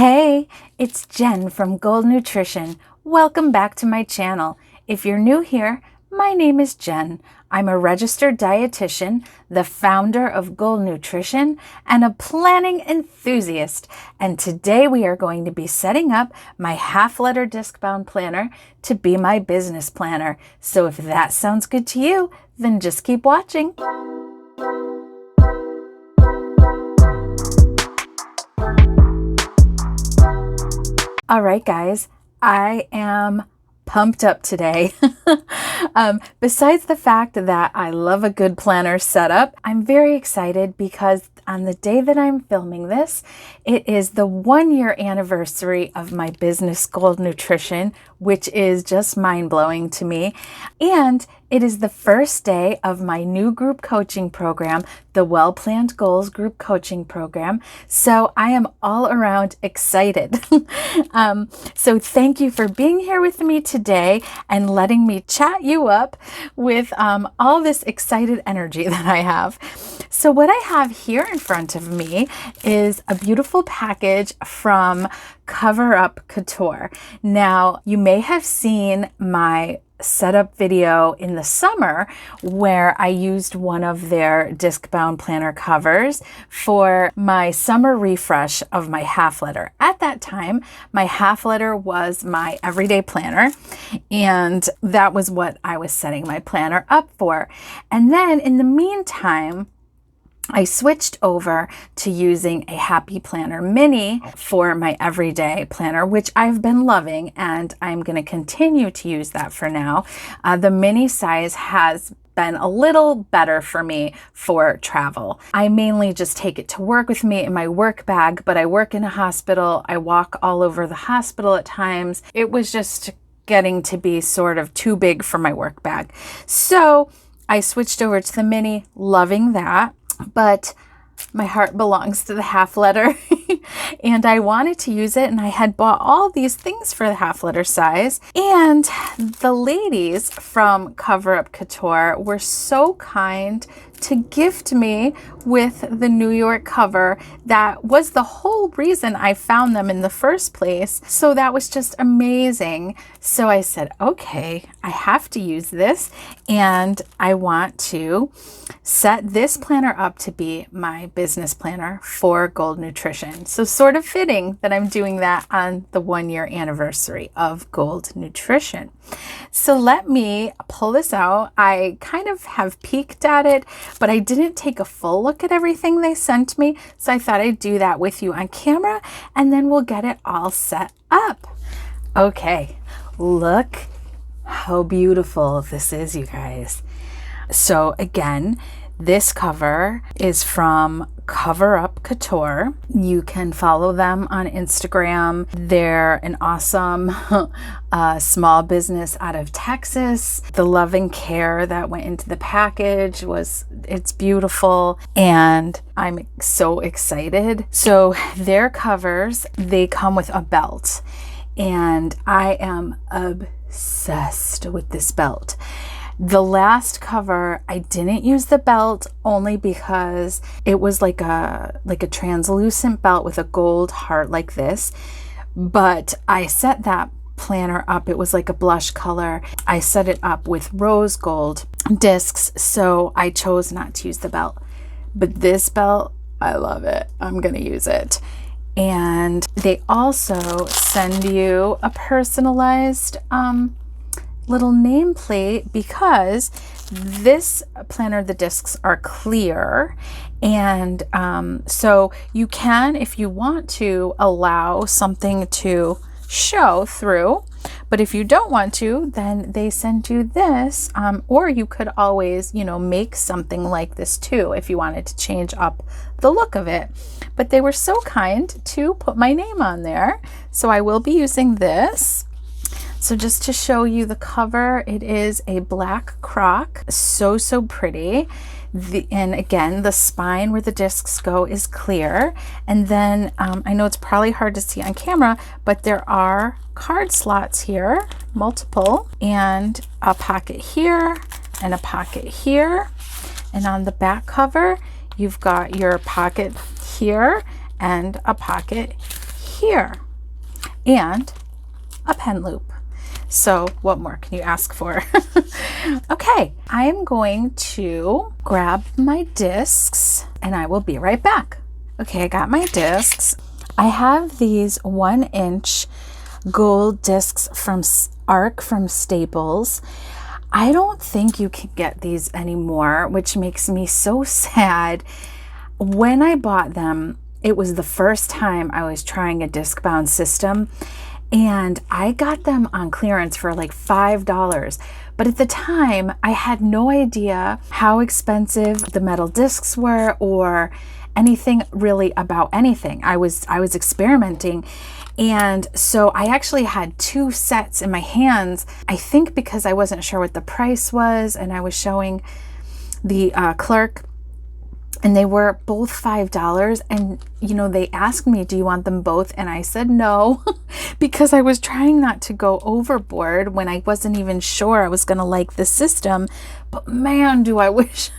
Hey, it's Jen from Gold Nutrition. Welcome back to my channel. If you're new here, my name is Jen. I'm a registered dietitian, the founder of Gold Nutrition, and a planning enthusiast. And today we are going to be setting up my half-letter disc-bound planner to be my business planner. So if that sounds good to you, then just keep watching. All right, guys, I am pumped up today. Besides the fact that I love a good planner setup, I'm very excited because on the day that I'm filming this, it is the 1-year anniversary of my business, Gold Nutrition, which is just mind-blowing to me. And it is the first day of my new group coaching program, the Well Planned Goals Group Coaching Program. So I am all around excited. So thank you for being here with me today and letting me chat you up with all this excited energy that I have. So what I have here in front of me is a beautiful package from Kuver Up Kouture. Now, you may have seen my setup video in the summer where I used one of their disc-bound planner covers for my summer refresh of my half letter. At that time, my half letter was my everyday planner, and that was what I was setting my planner up for. And then in the meantime, I switched over to using a Happy Planner Mini for my everyday planner, which I've been loving, and I'm going to continue to use that for now. The mini size has been a little better for me for travel. I mainly just take it to work with me in my work bag, but I work in a hospital. I walk all over the hospital at times. It was just getting to be sort of too big for my work bag. So I switched over to the mini, loving that. But my heart belongs to the half letter and I wanted to use it, and I had bought all these things for the half letter size, and the ladies from Kuver Up Kouture were so kind to gift me with the New York cover. That was the whole reason I found them in the first place. So that was just amazing. So I said, okay, I have to use this, and I want to set this planner up to be my business planner for Gold Nutrition. So sort of fitting that I'm doing that on the 1-year anniversary of Gold Nutrition. So let me pull this out. I kind of have peeked at it, but I didn't take a full look at everything they sent me. So I thought I'd do that with you on camera, and then we'll get it all set up. Okay, look how beautiful this is, you guys. So again, this cover is from Kuver Up Kouture. You can follow them on Instagram. They're an awesome small business out of Texas. The love and care that went into the package it's beautiful, and I'm so excited. So their covers, they come with a belt, and I am obsessed with this belt. The last cover, I didn't use the belt only because it was like a translucent belt with a gold heart like this. But I set that planner up. It was like a blush color. I set it up with rose gold discs, so I chose not to use the belt. But this belt, I love it. I'm going to use it. And they also send you a personalized little nameplate, because this planner, the discs are clear, and so you can, if you want to, allow something to show through, but if you don't want to, then they send you this, or you could always, make something like this too if you wanted to change up the look of it. But they were so kind to put my name on there, so I will be using this. So just to show you the cover, it is a black croc, so pretty. And again, the spine where the discs go is clear. And then I know it's probably hard to see on camera, but there are card slots here, multiple, and a pocket here and a pocket here. And on the back cover, you've got your pocket here and a pocket here, and a pen loop. So what more can you ask for? Okay, I am going to grab my discs and I will be right back. Okay, I got my discs. I have these 1-inch gold discs from ARC from Staples. I don't think you can get these anymore, which makes me so sad. When I bought them, it was the first time I was trying a disc-bound system, and I got them on clearance for like $5. But at the time, I had no idea how expensive the metal discs were or anything really about anything. I was experimenting. And so I actually had 2 sets in my hands, I think because I wasn't sure what the price was, and I was showing the clerk, and they were both $5. And, you know, they asked me, do you want them both? And I said no, because I was trying not to go overboard when I wasn't even sure I was going to like the system. But man, do I wish.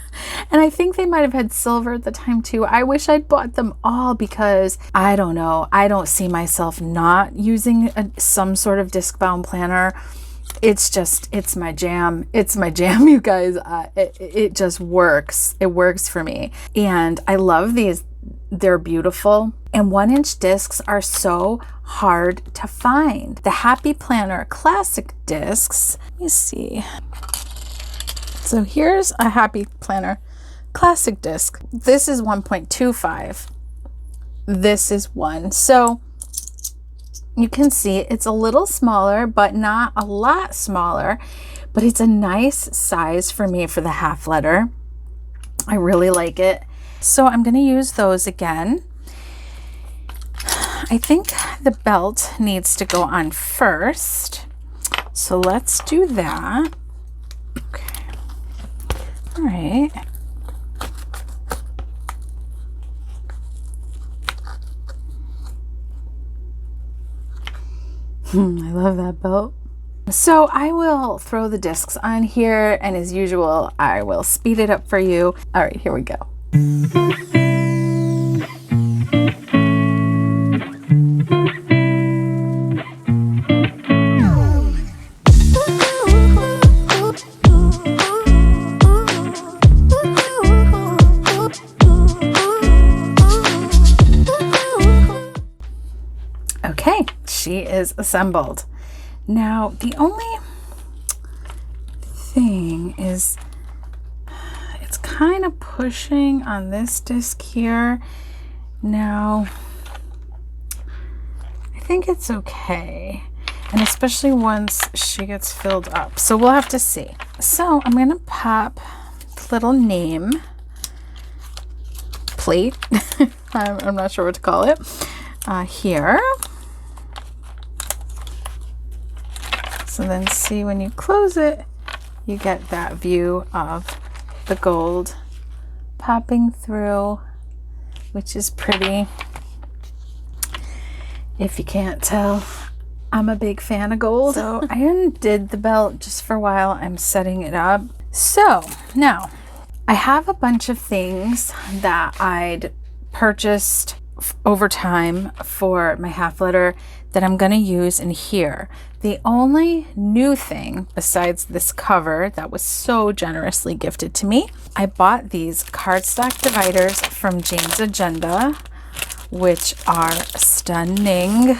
And I think they might have had silver at the time too. I wish I'd bought them all, because I don't know. I don't see myself not using some sort of disc-bound planner. It's my jam. It's my jam, you guys. It just works. It works for me. And I love these. They're beautiful. And 1-inch discs are so hard to find. The Happy Planner Classic discs. Let me see. So here's a Happy Planner Classic disc. This is 1.25. This is 1. So you can see it's a little smaller, but not a lot smaller, but it's a nice size for me for the half letter. I really like it. So I'm going to use those again. I think the belt needs to go on first. So let's do that. Okay. All right. I love that belt. So I will throw the discs on here, and as usual, I will speed it up for you. All right, here we go. Okay, she is assembled. Now, the only thing is it's kind of pushing on this disc here. Now, I think it's okay. And especially once she gets filled up. So we'll have to see. So I'm going to pop the little name plate. I'm not sure what to call it. Here. So then see, when you close it, you get that view of the gold popping through, which is pretty. If you can't tell, I'm a big fan of gold. So I undid the belt just for a while. I'm setting it up. So now I have a bunch of things that I'd purchased over time for my half letter that I'm going to use in here. The only new thing besides this cover that was so generously gifted to me, I bought these cardstock dividers from Jane's Agenda, which are stunning.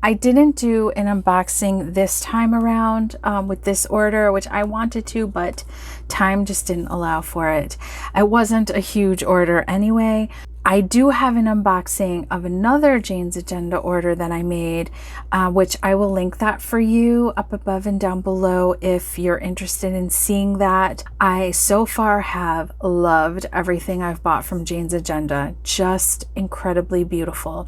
I didn't do an unboxing this time around with this order, which I wanted to, but time just didn't allow for it. It wasn't a huge order anyway. I do have an unboxing of another Jane's Agenda order that I made, which I will link that for you up above and down below if you're interested in seeing that. I so far have loved everything I've bought from Jane's Agenda. Just incredibly beautiful.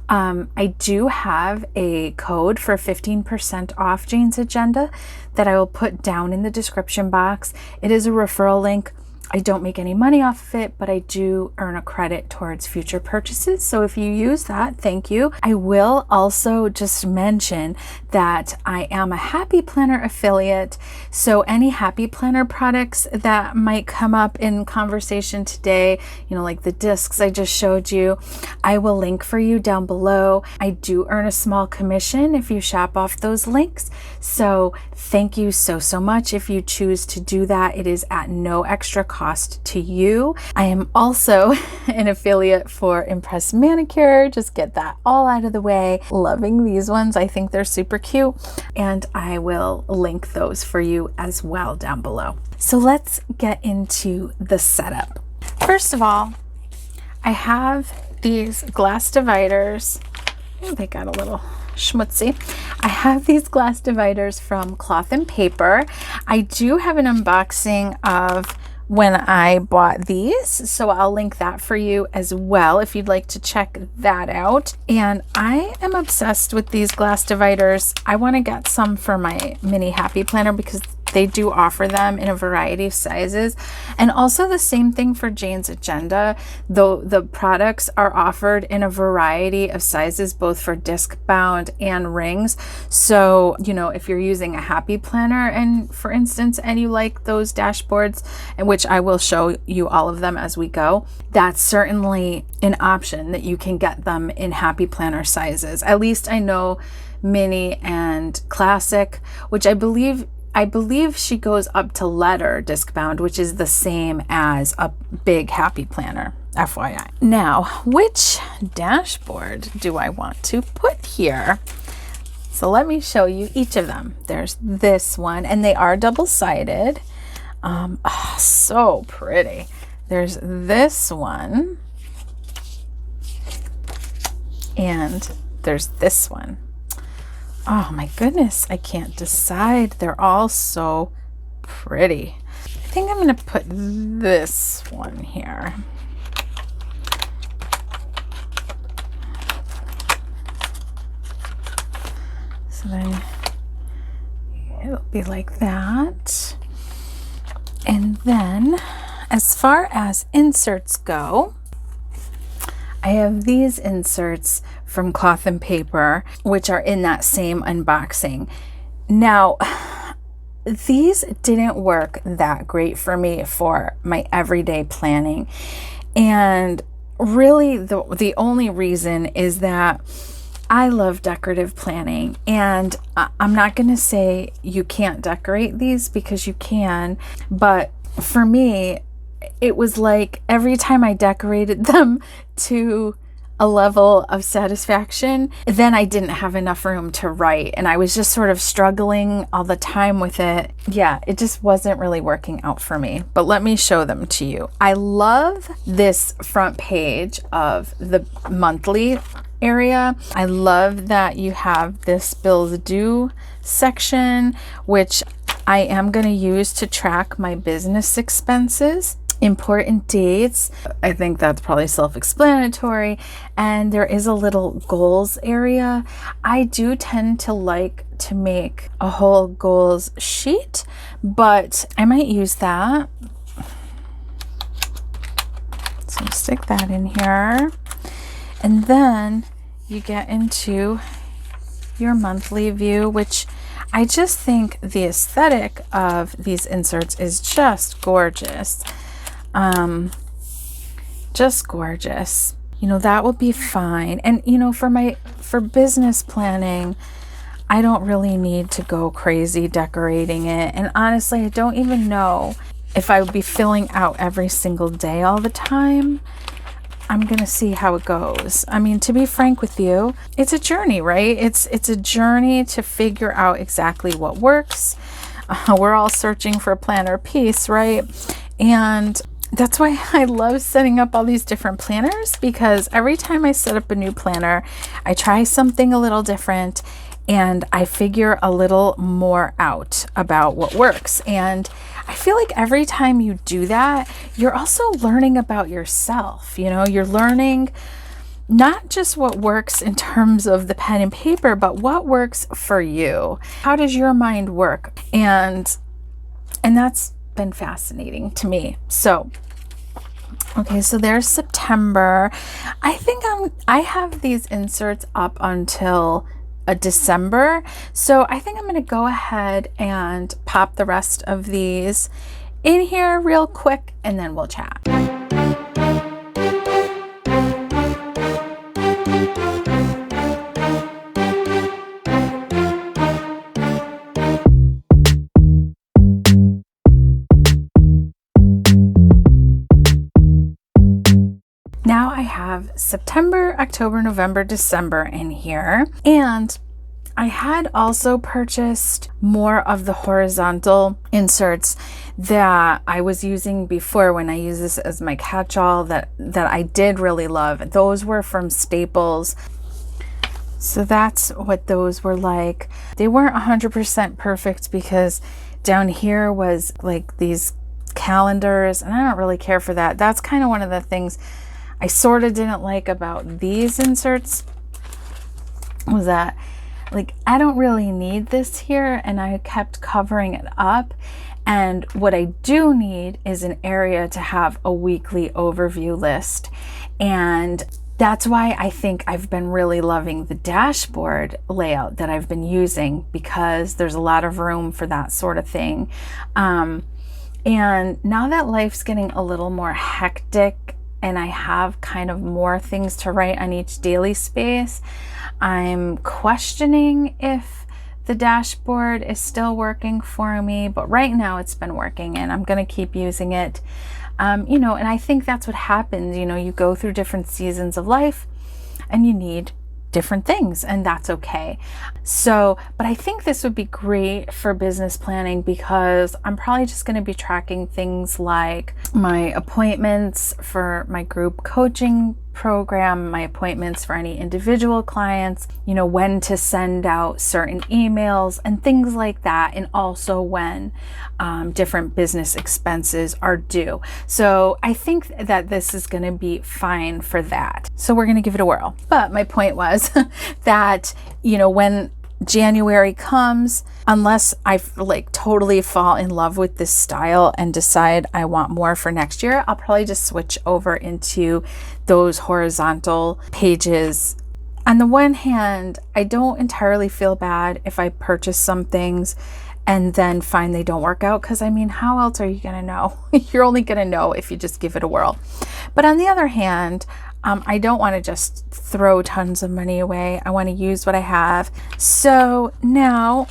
I do have a code for 15% off Jane's Agenda that I will put down in the description box. It is a referral link. I don't make any money off of it, but I do earn a credit towards future purchases. So if you use that, thank you. I will also just mention that I am a Happy Planner affiliate. So any Happy Planner products that might come up in conversation today, you know, like the discs I just showed you, I will link for you down below. I do earn a small commission if you shop off those links. So thank you so much if you choose to do that. It is at no extra cost to you. I am also an affiliate for Impress Manicure. Just get that all out of the way. Loving these ones. I think they're super cute, and I will link those for you as well down below. So let's get into the setup. First of all, I have these glass dividers. Oh, they got a little schmutzy. I have these glass dividers from Cloth and Paper. I do have an unboxing of when I bought these, so I'll link that for you as well if you'd like to check that out. And I am obsessed with these glass dividers. I want to get some for my mini Happy Planner because they do offer them in a variety of sizes. And also the same thing for Jane's Agenda, though the products are offered in a variety of sizes, both for Discbound and rings. So, you know, if you're using a Happy Planner and for instance, and you like those dashboards, and which I will show you all of them as we go, that's certainly an option that you can get them in Happy Planner sizes. At least I know mini and classic, which I believe she goes up to letter Discbound, which is the same as a big Happy Planner, FYI. Now, which dashboard do I want to put here? So let me show you each of them. There's this one, and they are double-sided. Oh, so pretty. There's this one, and there's this one. Oh my goodness, I can't decide. They're all so pretty. I think I'm going to put this one here. So then it'll be like that. And then as far as inserts go, I have these inserts from Cloth and Paper, which are in that same unboxing. Now, these didn't work that great for me for my everyday planning. And really the only reason is that I love decorative planning, and I'm not going to say you can't decorate these because you can, but for me, it was like every time I decorated them to a level of satisfaction, then I didn't have enough room to write, and I was just sort of struggling all the time with it. Yeah, it just wasn't really working out for me, but let me show them to you. I love this front page of the monthly area. I love that you have this bills due section, which I am going to use to track my business expenses. Important dates, I think that's probably self-explanatory. And there is a little goals area. I do tend to like to make a whole goals sheet, but I might use that. So stick that in here. And then you get into your monthly view, which I just think the aesthetic of these inserts is just gorgeous. Just gorgeous. You know, that would be fine. And you know, for business planning, I don't really need to go crazy decorating it. And honestly, I don't even know if I would be filling out every single day all the time. I'm gonna see how it goes. I mean, to be frank with you, it's a journey, right? It's a journey to figure out exactly what works. We're all searching for a planner piece, right? And that's why I love setting up all these different planners, because every time I set up a new planner, I try something a little different and I figure a little more out about what works. And I feel like every time you do that, you're also learning about yourself. You know, you're learning not just what works in terms of the pen and paper, but what works for you. How does your mind work? And that's been fascinating to me. So okay, so there's September. I think I have these inserts up until December. So I think I'm going to go ahead and pop the rest of these in here real quick, and then we'll chat. Now I have September, October, November, December in here. And I had also purchased more of the horizontal inserts that I was using before when I use this as my catch-all that I did really love. Those were from Staples. So that's what those were like. They weren't 100% perfect because down here was like these calendars, and I don't really care for that. That's kind of one of the things I sort of didn't like about these inserts, was that like I don't really need this here, and I kept covering it up. And what I do need is an area to have a weekly overview list. And that's why I think I've been really loving the dashboard layout that I've been using, because there's a lot of room for that sort of thing. And now that life's getting a little more hectic and I have kind of more things to write on each daily space, I'm questioning if the dashboard is still working for me, but right now it's been working and I'm going to keep using it. You know, and I think that's what happens. You know, you go through different seasons of life and you need different things, and that's okay. So, but I think this would be great for business planning, because I'm probably just going to be tracking things like my appointments for my group coaching program, my appointments for any individual clients, you know, when to send out certain emails and things like that, and also when different business expenses are due. So I think that this is going to be fine for that. So we're going to give it a whirl. But my point was that, you know, when January comes, unless I like totally fall in love with this style and decide I want more for next year, I'll probably just switch over into those horizontal pages. On the one hand, I don't entirely feel bad if I purchase some things and then find they don't work out, because I mean, how else are you gonna know? You're only gonna know if you just give it a whirl. But on the other hand, I don't want to just throw tons of money away. I want to use what I have. So now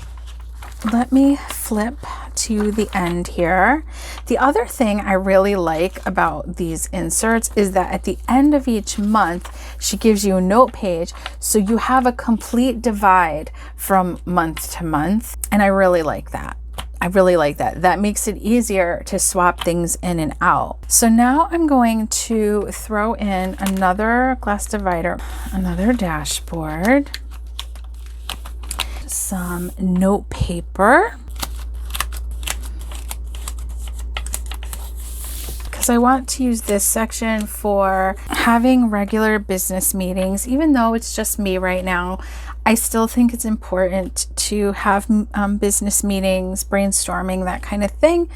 let me flip to the end here. The other thing I really like about these inserts is that at the end of each month, she gives you a note page, so you have a complete divide from month to month. And I really like that. I really like that. That makes it easier to swap things in and out. So now I'm going to throw in another glass divider, another dashboard, some note paper, because I want to use this section for having regular business meetings. Even though it's just me right now, I still think it's important to have business meetings, brainstorming, that kind of thing.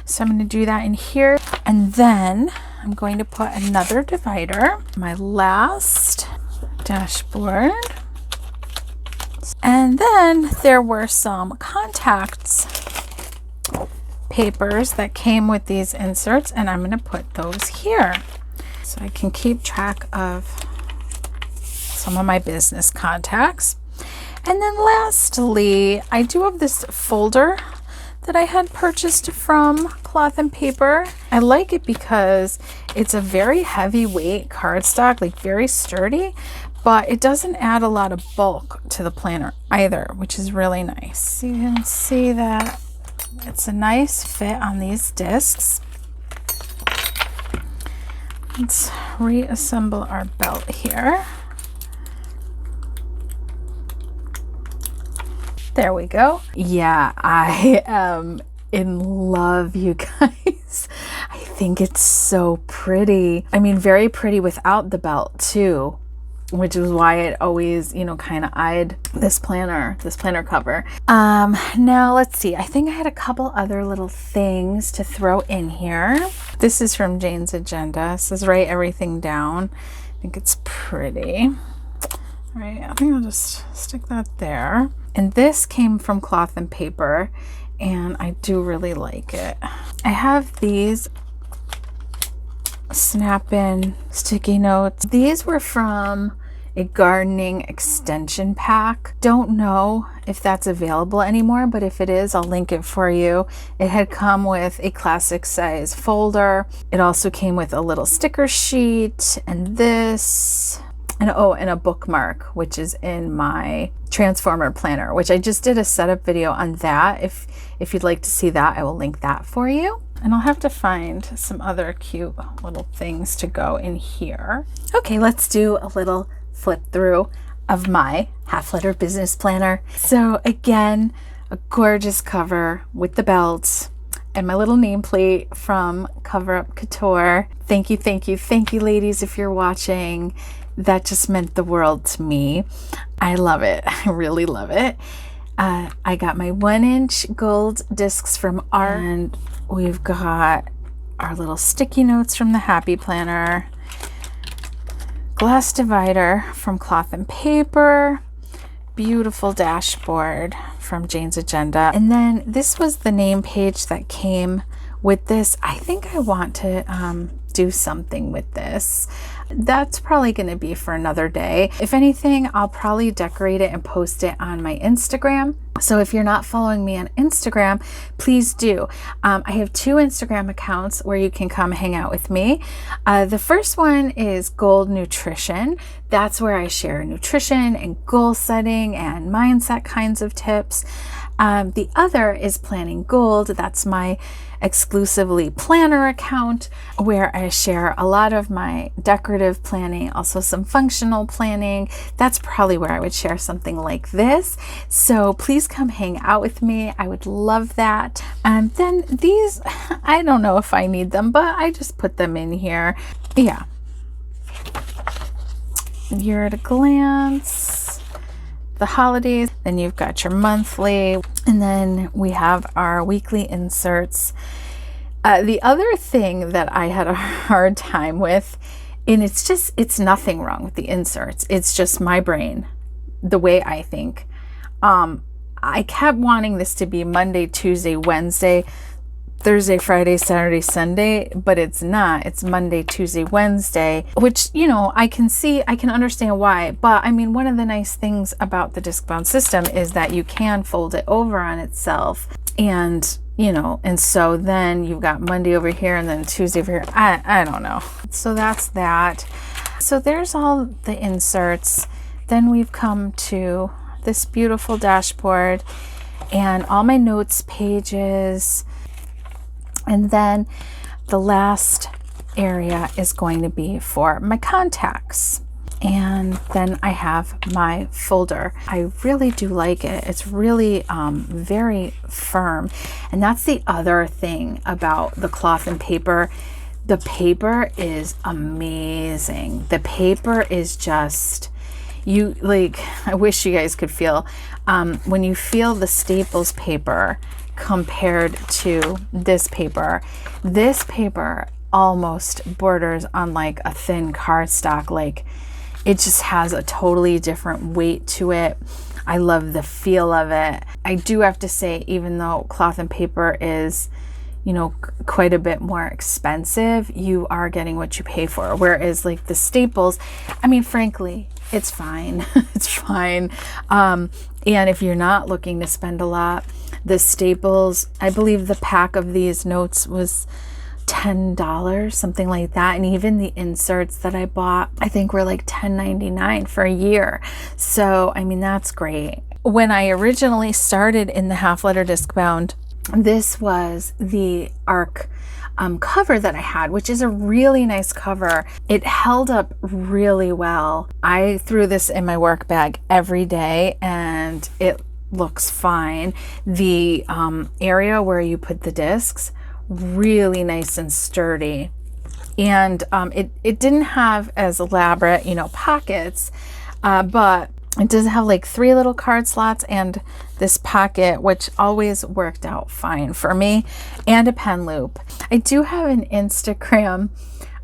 So I'm going to do that in here. And then I'm going to put another divider, my last dashboard. And then there were some contacts papers that came with these inserts, and I'm going to put those here so I can keep track of some of my business contacts. And then lastly, I do have this folder that I had purchased from Cloth and Paper. I like it because it's a very heavyweight cardstock, like very sturdy, but it doesn't add a lot of bulk to the planner either, which is really nice. You can see that it's a nice fit on these discs. Let's reassemble our belt here. There we go. Yeah, I am in love, you guys. I think it's so pretty. I mean, very pretty without the belt too. which is why it always, you know, kind of eyed this planner cover. Now let's see. I think I had a couple other little things to throw in here. This is from Jane's Agenda. It says write everything down. I think it's pretty. All right, I think I'll just stick that there. And this came from Cloth and Paper, and I do really like it. I have these snap-in sticky notes. These were from a gardening extension pack. Don't know if that's available anymore, but if it is, I'll link it for you. It had come with a classic size folder. It also came with a little sticker sheet and this, and a bookmark, which is in my Transformer planner, which I just did a setup video on that. If you'd like to see that, I will link that for you. And I'll have to find some other cute little things to go in here. Okay, let's do a little flip through of my half letter business planner. So again, a gorgeous cover with the belts and my little nameplate from Kuver Up Kouture. Thank you, thank you, thank you, ladies, if you're watching. That just meant the world to me. I love it. I really love it. I got my 1-inch gold discs from Art, and we've got our little sticky notes from the Happy Planner, glass divider from Cloth and Paper, beautiful dashboard from Jane's Agenda, and then this was the name page that came with this. I think I want to do something with this. That's probably going to be for another day. If anything, I'll probably decorate it and post it on my Instagram. So if you're not following me on Instagram, please do. I have 2 Instagram accounts where you can come hang out with me. The first one is Gold Nutrition. That's where I share nutrition and goal setting and mindset kinds of tips. The other is Planning Gold. That's my exclusively planner account where I share a lot of my decorative planning, also some functional planning. That's probably where I would share something like this. So please come hang out with me. I would love that. And then these, I don't know if I need them, but I just put them in here. Yeah. Year at a glance. The holidays, then you've got your monthly, and then we have our weekly inserts. The other thing that I had a hard time with, and it's nothing wrong with the inserts, it's just my brain, the way I think. I kept wanting this to be Monday, Tuesday, Wednesday, Thursday, Friday, Saturday, Sunday, but it's not. It's Monday, Tuesday, Wednesday, which, you know, I can understand why. But I mean, one of the nice things about the Discbound system is that you can fold it over on itself. And, you know, and so then you've got Monday over here and then Tuesday over here. I don't know. So that's that. So there's all the inserts. Then we've come to this beautiful dashboard and all my notes pages. And then the last area is going to be for my contacts. And then I have my folder. I really do like it. It's really very firm. And that's the other thing about the Cloth and Paper. The paper is amazing. The paper is just, I wish you guys could feel, when you feel the Staples paper compared to this paper almost borders on like a thin cardstock. Like, it just has a totally different weight to it. I love the feel of it. I do have to say, even though Cloth and Paper is, you know, quite a bit more expensive, you are getting what you pay for. Whereas like the Staples, I mean, frankly, it's fine. It's fine. And if you're not looking to spend a lot, the Staples, I believe the pack of these notes was $10, something like that. And even the inserts that I bought, I think were like $10.99 for a year. So, I mean, that's great. When I originally started in the half letter Discbound, this was the ARC cover that I had, which is a really nice cover. It held up really well. I threw this in my work bag every day and it looks fine. The area where you put the discs, really nice and sturdy. And it didn't have as elaborate, you know, pockets, but it does have like 3 little card slots and this pocket, which always worked out fine for me, and a pen loop. I do have an Instagram,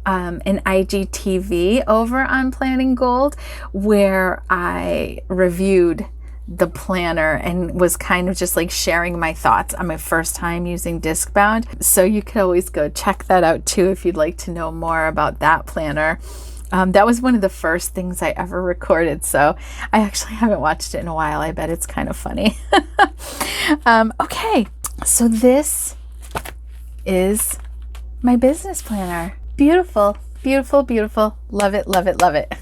an IGTV over on Planning Gold, where I reviewed the planner and was kind of just like sharing my thoughts on my first time using Discbound. So you could always go check that out too if you'd like to know more about that planner. That was one of the first things I ever recorded, so I actually haven't watched it in a while. I bet it's kind of funny. Okay, so this is my business planner. Beautiful, beautiful, beautiful. Love it, love it, love it.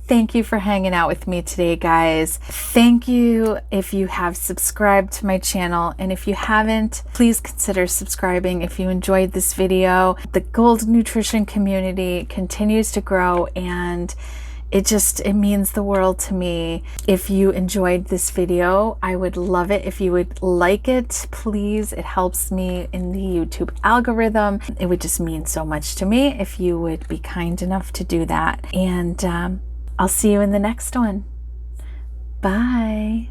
Thank you for hanging out with me today, guys. Thank you if you have subscribed to my channel, and if you haven't, please consider subscribing if you enjoyed this video. The Gold Nutrition community continues to grow, and it means the world to me. If you enjoyed this video, I would love it if you would like it, please. It helps me in the YouTube algorithm. It would just mean so much to me if you would be kind enough to do that. And I'll see you in the next one. Bye.